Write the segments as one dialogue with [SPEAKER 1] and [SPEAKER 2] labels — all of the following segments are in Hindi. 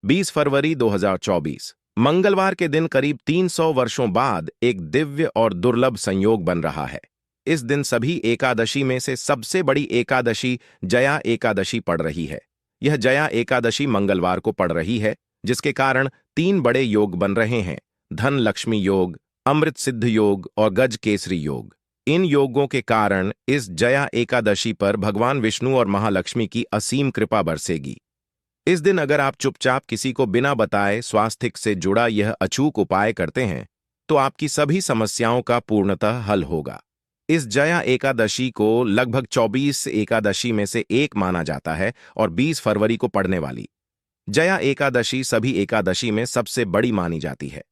[SPEAKER 1] 20 फरवरी 2024 मंगलवार के दिन करीब 300 वर्षों बाद एक दिव्य और दुर्लभ संयोग बन रहा है। इस दिन सभी एकादशी में से सबसे बड़ी एकादशी जया एकादशी पड़ रही है। यह जया एकादशी मंगलवार को पड़ रही है, जिसके कारण 3 बड़े योग बन रहे हैं: धन लक्ष्मी योग, अमृत सिद्ध योग और गज केसरी योग। इन योगों के कारण इस जया एकादशी पर भगवान विष्णु और महालक्ष्मी की असीम कृपा बरसेगी। इस दिन अगर आप चुपचाप किसी को बिना बताए स्वास्थ्य से जुड़ा यह अचूक उपाय करते हैं, तो आपकी सभी समस्याओं का पूर्णतः हल होगा। इस जया एकादशी को लगभग 24 एकादशी में से एक माना जाता है और 20 फरवरी को पड़ने वाली जया एकादशी सभी एकादशी में सबसे बड़ी मानी जाती है।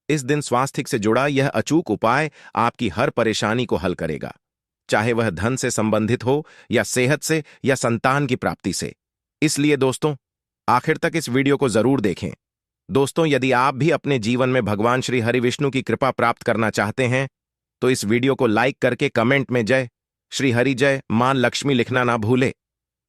[SPEAKER 1] इस दिन स्वास्थ्य से जुड़ा यह अचूक उपाय आपकी हर परेशानी को हल करेगा, चाहे वह धन से संबंधित हो या सेहत से या संतान की प्राप्ति से। इसलिए दोस्तों, आखिर तक इस वीडियो को जरूर देखें। दोस्तों, यदि आप भी अपने जीवन में भगवान श्री हरि विष्णु की कृपा प्राप्त करना चाहते हैं, तो इस वीडियो को लाइक करके कमेंट में जय श्री हरि जय मां लक्ष्मी लिखना ना भूले।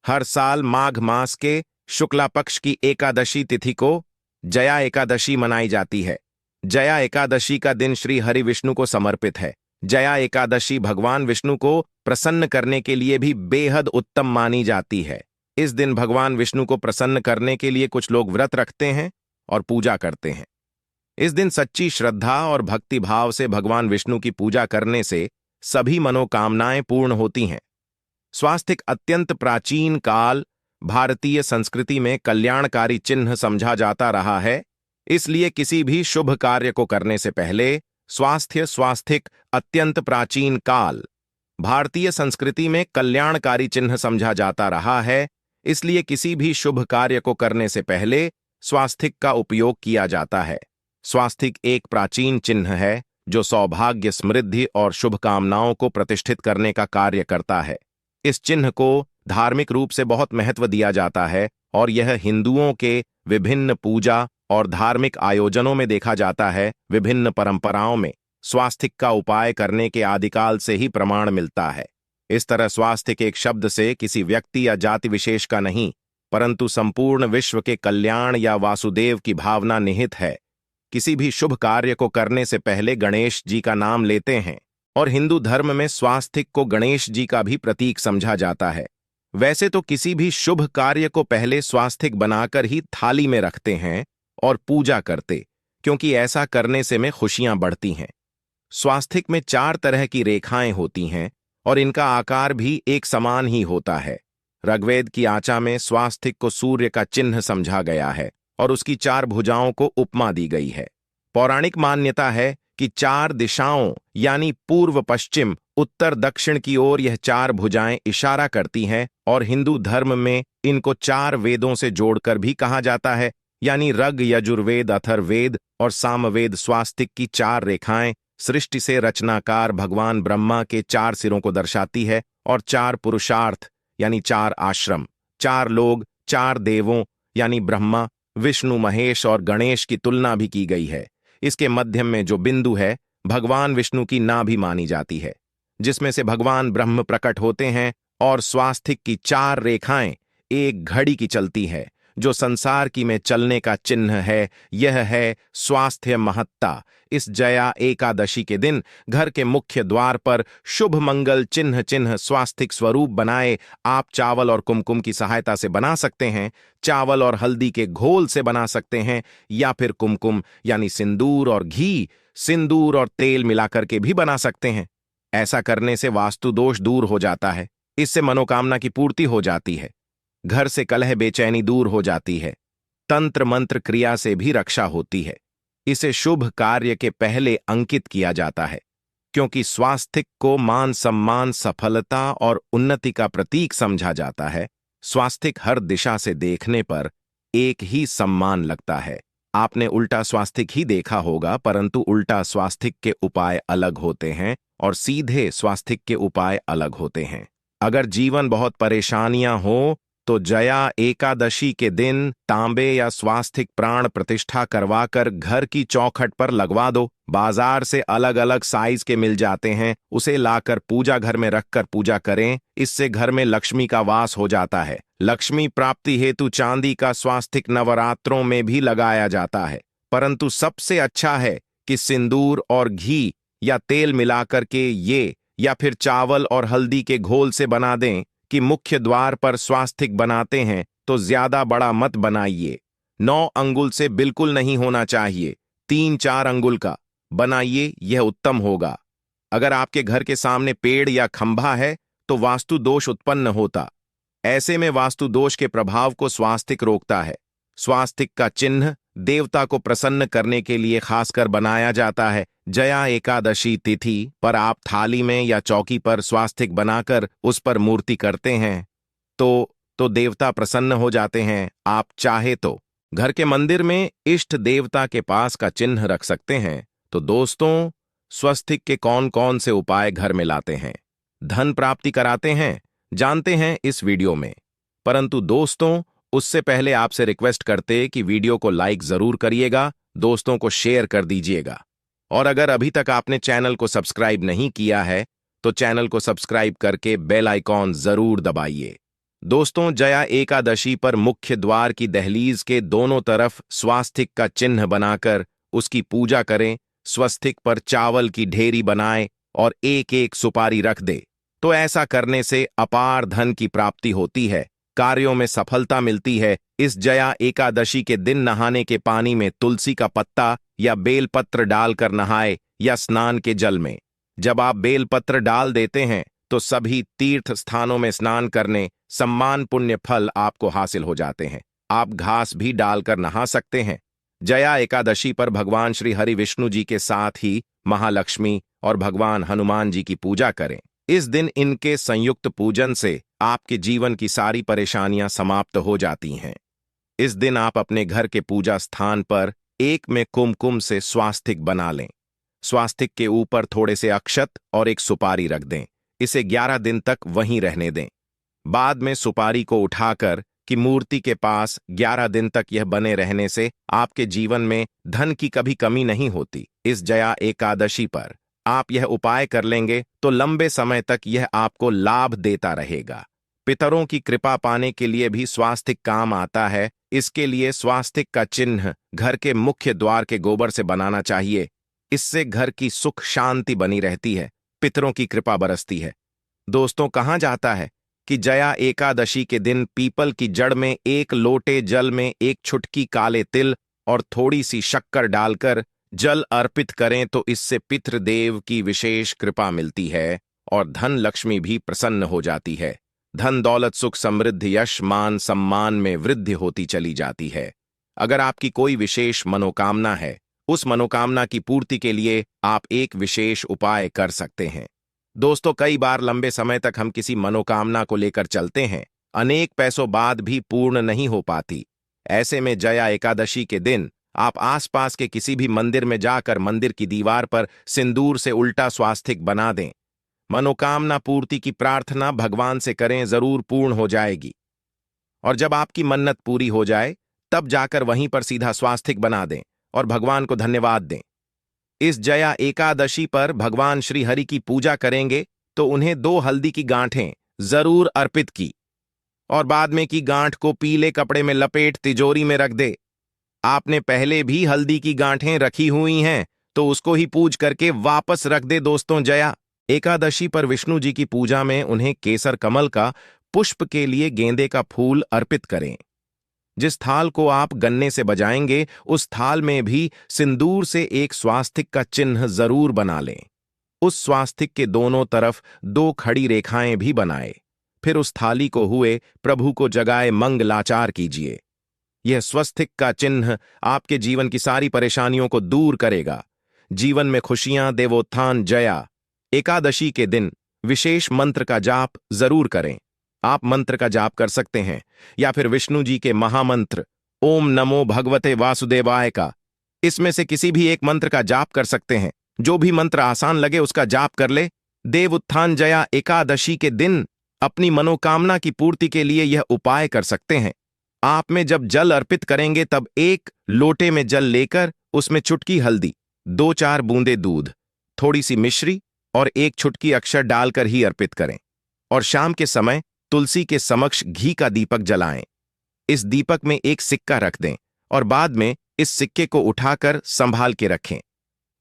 [SPEAKER 1] हर साल माघ मास के शुक्ला पक्ष की एकादशी तिथि को जया एकादशी मनाई जाती है। जया एकादशी का दिन श्री हरि विष्णु को समर्पित है। जया एकादशी भगवान विष्णु को प्रसन्न करने के लिए भी बेहद उत्तम मानी जाती है। इस दिन भगवान विष्णु को प्रसन्न करने के लिए कुछ लोग व्रत रखते हैं और पूजा करते हैं। इस दिन सच्ची श्रद्धा और भक्ति भाव से भगवान विष्णु की पूजा करने से सभी मनोकामनाएं पूर्ण होती हैं। स्वास्थ्य अत्यंत प्राचीन काल भारतीय संस्कृति में कल्याणकारी चिन्ह समझा जाता रहा है। इसलिए किसी भी शुभ कार्य को करने से पहले स्वास्थ्य अत्यंत प्राचीन काल भारतीय संस्कृति में कल्याणकारी चिन्ह समझा जाता रहा है। इसलिए किसी भी शुभ कार्य को करने से पहले स्वास्तिक का उपयोग किया जाता है। स्वास्तिक एक प्राचीन चिन्ह है जो सौभाग्य, समृद्धि और शुभकामनाओं को प्रतिष्ठित करने का कार्य करता है। इस चिन्ह को धार्मिक रूप से बहुत महत्व दिया जाता है और यह हिंदुओं के विभिन्न पूजा और धार्मिक आयोजनों में देखा जाता है। विभिन्न परंपराओं में स्वास्तिक का उपाय करने के आदिकाल से ही प्रमाण मिलता है। इस तरह स्वास्तिक एक शब्द से किसी व्यक्ति या जाति विशेष का नहीं, परंतु संपूर्ण विश्व के कल्याण या वासुदेव की भावना निहित है। किसी भी शुभ कार्य को करने से पहले गणेश जी का नाम लेते हैं और हिंदू धर्म में स्वास्तिक को गणेश जी का भी प्रतीक समझा जाता है। वैसे तो किसी भी शुभ कार्य को पहले स्वास्तिक बनाकर ही थाली में रखते हैं और पूजा करते, क्योंकि ऐसा करने से में खुशियां बढ़ती हैं। स्वास्तिक में 4 तरह की रेखाएं होती हैं और इनका आकार भी एक समान ही होता है। ऋग्वेद की आचा में स्वास्तिक को सूर्य का चिन्ह समझा गया है और उसकी 4 भुजाओं को उपमा दी गई है। पौराणिक मान्यता है कि 4 दिशाओं यानी पूर्व, पश्चिम, उत्तर, दक्षिण की ओर यह 4 भुजाएं इशारा करती हैं और हिंदू धर्म में इनको 4 वेदों से जोड़कर भी कहा जाता है, यानी ऋग, यजुर्वेद, अथर्ववेद और सामवेद। स्वास्तिक की 4 रेखाएं सृष्टि से रचनाकार भगवान ब्रह्मा के 4 सिरों को दर्शाती है और 4 पुरुषार्थ यानी 4 आश्रम, 4 लोग, 4 देवों यानी ब्रह्मा, विष्णु, महेश और गणेश की तुलना भी की गई है। इसके मध्य में जो बिंदु है भगवान विष्णु की नाभि मानी जाती है, जिसमें से भगवान ब्रह्म प्रकट होते हैं। और स्वास्तिक की 4 रेखाएं एक घड़ी की चलती है, जो संसार की में चलने का चिन्ह है। यह है स्वास्थ्य महत्ता। इस जया एकादशी के दिन घर के मुख्य द्वार पर शुभ मंगल चिन्ह स्वास्तिक स्वरूप बनाए आप चावल और कुमकुम की सहायता से बना सकते हैं, चावल और हल्दी के घोल से बना सकते हैं, या फिर कुमकुम यानी सिंदूर और घी, सिंदूर और तेल मिलाकर के भी बना सकते हैं। ऐसा करने से वास्तु दोष दूर हो जाता है। इससे मनोकामना की पूर्ति हो जाती है। घर से कलह बेचैनी दूर हो जाती है। तंत्र मंत्र क्रिया से भी रक्षा होती है। इसे शुभ कार्य के पहले अंकित किया जाता है, क्योंकि स्वास्तिक को मान सम्मान, सफलता और उन्नति का प्रतीक समझा जाता है। स्वास्तिक हर दिशा से देखने पर एक ही सम्मान लगता है। आपने उल्टा स्वास्तिक ही देखा होगा, परंतु उल्टा स्वास्तिक के उपाय अलग होते हैं और सीधे स्वास्तिक के उपाय अलग होते हैं। अगर जीवन बहुत परेशानियां हो तो जया एकादशी के दिन तांबे या स्वास्तिक प्राण प्रतिष्ठा करवाकर घर की चौखट पर लगवा दो। बाजार से अलग अलग साइज के मिल जाते हैं, उसे लाकर पूजा घर में रखकर पूजा करें। इससे घर में लक्ष्मी का वास हो जाता है। लक्ष्मी प्राप्ति हेतु चांदी का स्वास्तिक नवरात्रों में भी लगाया जाता है, परंतु सबसे अच्छा है कि सिंदूर और घी या तेल मिलाकर के ये या फिर चावल और हल्दी के घोल से बना दें। कि मुख्य द्वार पर स्वास्तिक बनाते हैं तो ज्यादा बड़ा मत बनाइए। 9 अंगुल से बिल्कुल नहीं होना चाहिए, 3-4 अंगुल का बनाइए, यह उत्तम होगा। अगर आपके घर के सामने पेड़ या खंभा है तो वास्तु दोष उत्पन्न होता। ऐसे में वास्तु दोष के प्रभाव को स्वास्तिक रोकता है। स्वास्तिक का चिन्ह देवता को प्रसन्न करने के लिए खासकर बनाया जाता है। जया एकादशी तिथि पर आप थाली में या चौकी पर स्वास्तिक बनाकर उस पर मूर्ति करते हैं तो देवता प्रसन्न हो जाते हैं। आप चाहे तो घर के मंदिर में इष्ट देवता के पास का चिन्ह रख सकते हैं। तो दोस्तों, स्वास्तिक के कौन कौन से उपाय घर में लाते हैं, धन प्राप्ति कराते हैं, जानते हैं इस वीडियो में। परंतु दोस्तों, उससे पहले आपसे रिक्वेस्ट करते कि वीडियो को लाइक जरूर करिएगा, दोस्तों को शेयर कर दीजिएगा, और अगर अभी तक आपने चैनल को सब्सक्राइब नहीं किया है तो चैनल को सब्सक्राइब करके बेल आइकॉन जरूर दबाइए। दोस्तों, जया एकादशी पर मुख्य द्वार की दहलीज के दोनों तरफ स्वास्तिक का चिन्ह बनाकर उसकी पूजा करें। स्वास्तिक पर चावल की ढेरी बनाए और एक एक सुपारी रख दे। तो ऐसा करने से अपार धन की प्राप्ति होती है, कार्यों में सफलता मिलती है। इस जया एकादशी के दिन नहाने के पानी में तुलसी का पत्ता या बेलपत्र डालकर नहाए या स्नान के जल में। जब आप बेलपत्र डाल देते हैं तो सभी तीर्थ स्थानों में स्नान करने सम्मान पुण्य फल आपको हासिल हो जाते हैं। आप घास भी डालकर नहा सकते हैं। जया एकादशी पर भगवान श्री हरि विष्णु जी के साथ ही महालक्ष्मी और भगवान हनुमान जी की पूजा करें। इस दिन इनके संयुक्त पूजन से आपके जीवन की सारी परेशानियां समाप्त हो जाती हैं। इस दिन आप अपने घर के पूजा स्थान पर एक में कुमकुम से स्वास्तिक बना लें। स्वास्तिक के ऊपर थोड़े से अक्षत और एक सुपारी रख दें। इसे 11 दिन तक वहीं रहने दें। बाद में सुपारी को उठाकर कि मूर्ति के पास 11 दिन तक यह बने रहने से आपके जीवन में धन की कभी कमी नहीं होती। इस जया एकादशी पर आप यह उपाय कर लेंगे तो लंबे समय तक यह आपको लाभ देता रहेगा। पितरों की कृपा पाने के लिए भी स्वास्तिक काम आता है। इसके लिए स्वास्तिक का चिन्ह घर के मुख्य द्वार के गोबर से बनाना चाहिए। इससे घर की सुख शांति बनी रहती है, पितरों की कृपा बरसती है। दोस्तों, कहा जाता है कि जया एकादशी के दिन पीपल की जड़ में 1 लोटे जल में 1 चुटकी काले तिल और थोड़ी सी शक्कर डालकर जल अर्पित करें तो इससे पितृदेव की विशेष कृपा मिलती है और धन लक्ष्मी भी प्रसन्न हो जाती है। धन दौलत सुख समृद्धि यश मान सम्मान में वृद्धि होती चली जाती है। अगर आपकी कोई विशेष मनोकामना है, उस मनोकामना की पूर्ति के लिए आप एक विशेष उपाय कर सकते हैं। दोस्तों, कई बार लंबे समय तक हम किसी मनोकामना को लेकर चलते हैं, अनेक पैसों बाद भी पूर्ण नहीं हो पाती। ऐसे में जया एकादशी के दिन आप आसपास के किसी भी मंदिर में जाकर मंदिर की दीवार पर सिंदूर से उल्टा स्वास्तिक बना दें। मनोकामना पूर्ति की प्रार्थना भगवान से करें, जरूर पूर्ण हो जाएगी। और जब आपकी मन्नत पूरी हो जाए तब जाकर वहीं पर सीधा स्वास्तिक बना दें और भगवान को धन्यवाद दें। इस जया एकादशी पर भगवान श्री हरि की पूजा करेंगे तो उन्हें 2 हल्दी की गांठें जरूर अर्पित की और बाद में की गांठ को पीले कपड़े में लपेट तिजोरी में रख दे। आपने पहले भी हल्दी की गांठें रखी हुई हैं तो उसको ही पूज करके वापस रख दे। दोस्तों, जया एकादशी पर विष्णु जी की पूजा में उन्हें केसर कमल का पुष्प के लिए गेंदे का फूल अर्पित करें। जिस थाल को आप गन्ने से बजाएंगे उस थाल में भी सिंदूर से एक स्वास्तिक का चिन्ह जरूर बना लें। उस स्वास्तिक के दोनों तरफ 2 खड़ी रेखाएं भी बनाए। फिर उस थाली को हुए प्रभु को जगाए मंगलाचार कीजिए। यह स्वास्तिक का चिन्ह आपके जीवन की सारी परेशानियों को दूर करेगा। जीवन में खुशियां देवोत्थान। जया एकादशी के दिन विशेष मंत्र का जाप जरूर करें। आप मंत्र का जाप कर सकते हैं या फिर विष्णु जी के महामंत्र ओम नमो भगवते वासुदेवाय का, इसमें से किसी भी एक मंत्र का जाप कर सकते हैं। जो भी मंत्र आसान लगे उसका जाप कर ले। देव उत्थान जया एकादशी के दिन अपनी मनोकामना की पूर्ति के लिए यह उपाय कर सकते हैं। आप में जब जल अर्पित करेंगे तब एक लोटे में जल लेकर उसमें चुटकी हल्दी, 2-4 बूंदे दूध, थोड़ी सी मिश्री और एक चुटकी अक्षर डालकर ही अर्पित करें। और शाम के समय तुलसी के समक्ष घी का दीपक जलाएं। इस दीपक में एक सिक्का रख दें और बाद में इस सिक्के को उठाकर संभाल के रखें।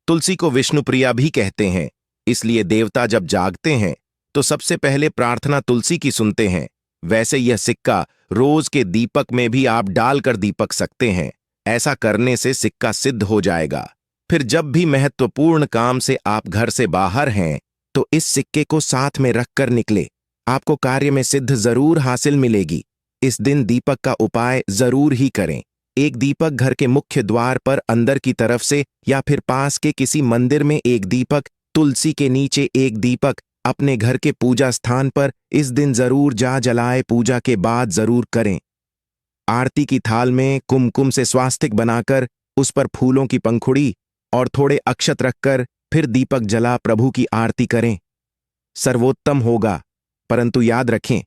[SPEAKER 1] तुलसी को विष्णुप्रिया भी कहते हैं, इसलिए देवता जब जागते हैं तो सबसे पहले प्रार्थना तुलसी की सुनते हैं। वैसे यह सिक्का रोज के दीपक में भी आप डालकर दीपक सकते हैं। ऐसा करने से सिक्का सिद्ध हो जाएगा। फिर जब भी महत्वपूर्ण काम से आप घर से बाहर हैं तो इस सिक्के को साथ में रखकर निकले। आपको कार्य में सिद्ध जरूर हासिल मिलेगी। इस दिन दीपक का उपाय जरूर ही करें। एक दीपक घर के मुख्य द्वार पर अंदर की तरफ से या फिर पास के किसी मंदिर में एक दीपक, तुलसी के नीचे एक दीपक, अपने घर के पूजा स्थान पर इस दिन जरूर जलाए। पूजा के बाद जरूर करें। आरती की थाल में कुमकुम से स्वास्तिक बनाकर उस पर फूलों की पंखुड़ी और थोड़े अक्षत रखकर फिर दीपक जला प्रभु की आरती करें। सर्वोत्तम होगा। परंतु याद रखें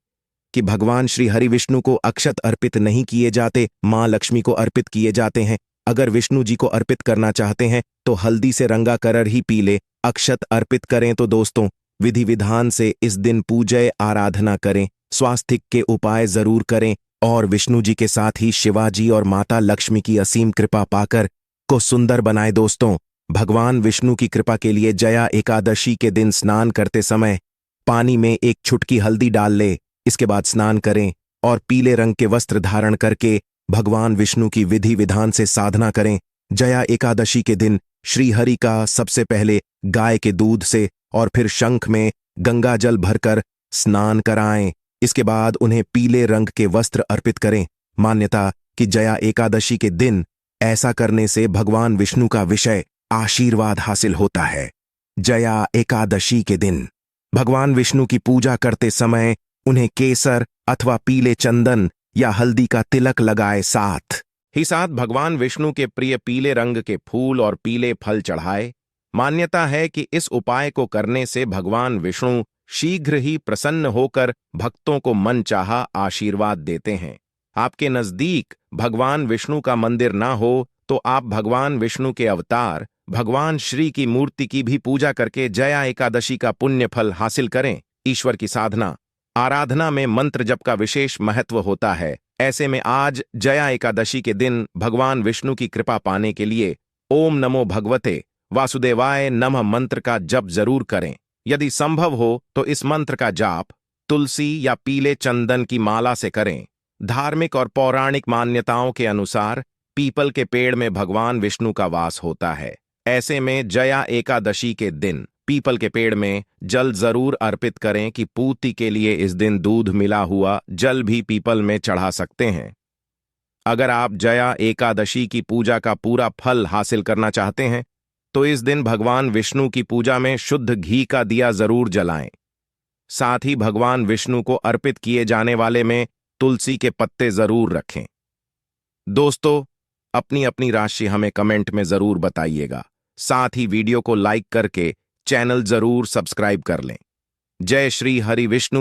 [SPEAKER 1] कि भगवान श्री हरि विष्णु को अक्षत अर्पित नहीं किए जाते, मां लक्ष्मी को अर्पित किए जाते हैं। अगर विष्णु जी को अर्पित करना चाहते हैं तो हल्दी से रंगा कर ही पीले अक्षत अर्पित करें। तो दोस्तों, विधि विधान से इस दिन पूजय आराधना करें, स्वास्तिक के उपाय जरूर करें और विष्णु जी के साथ ही शिवाजी और माता लक्ष्मी की असीम कृपा पाकर को सुंदर बनाए। दोस्तों, भगवान विष्णु की कृपा के लिए जया एकादशी के दिन स्नान करते समय पानी में एक चुटकी हल्दी डाल ले। इसके बाद स्नान करें और पीले रंग के वस्त्र धारण करके भगवान विष्णु की विधि विधान से साधना करें। जया एकादशी के दिन श्री हरि का सबसे पहले गाय के दूध से और फिर शंख में गंगा जल भरकर स्नान कराएं। इसके बाद उन्हें पीले रंग के वस्त्र अर्पित करें। मान्यता कि जया एकादशी के दिन ऐसा करने से भगवान विष्णु का विषय आशीर्वाद हासिल होता है। जया एकादशी के दिन भगवान विष्णु की पूजा करते समय उन्हें केसर अथवा पीले चंदन या हल्दी का तिलक लगाए। साथ ही साथ भगवान विष्णु के प्रिय पीले रंग के फूल और पीले फल चढ़ाए। मान्यता है कि इस उपाय को करने से भगवान विष्णु शीघ्र ही प्रसन्न होकर भक्तों को मनचाहा आशीर्वाद देते हैं। आपके नजदीक भगवान विष्णु का मंदिर ना हो तो आप भगवान विष्णु के अवतार भगवान श्री की मूर्ति की भी पूजा करके जया एकादशी का पुण्य फल हासिल करें। ईश्वर की साधना आराधना में मंत्र जप का विशेष महत्व होता है। ऐसे में आज जया एकादशी के दिन भगवान विष्णु की कृपा पाने के लिए ओम नमो भगवते वासुदेवाय नमः मंत्र का जप जरूर करें। यदि संभव हो तो इस मंत्र का जाप तुलसी या पीले चंदन की माला से करें। धार्मिक और पौराणिक मान्यताओं के अनुसार पीपल के पेड़ में भगवान विष्णु का वास होता है। ऐसे में जया एकादशी के दिन पीपल के पेड़ में जल जरूर अर्पित करें कि पूर्ति के लिए इस दिन दूध मिला हुआ जल भी पीपल में चढ़ा सकते हैं। अगर आप जया एकादशी की पूजा का पूरा फल हासिल करना चाहते हैं तो इस दिन भगवान विष्णु की पूजा में शुद्ध घी का दिया जरूर जलाएं। साथ ही भगवान विष्णु को अर्पित किए जाने वाले में तुलसी के पत्ते जरूर रखें। दोस्तों, अपनी अपनी राशि हमें कमेंट में जरूर बताइएगा। साथ ही वीडियो को लाइक करके चैनल जरूर सब्सक्राइब कर लें। जय श्री हरि विष्णु।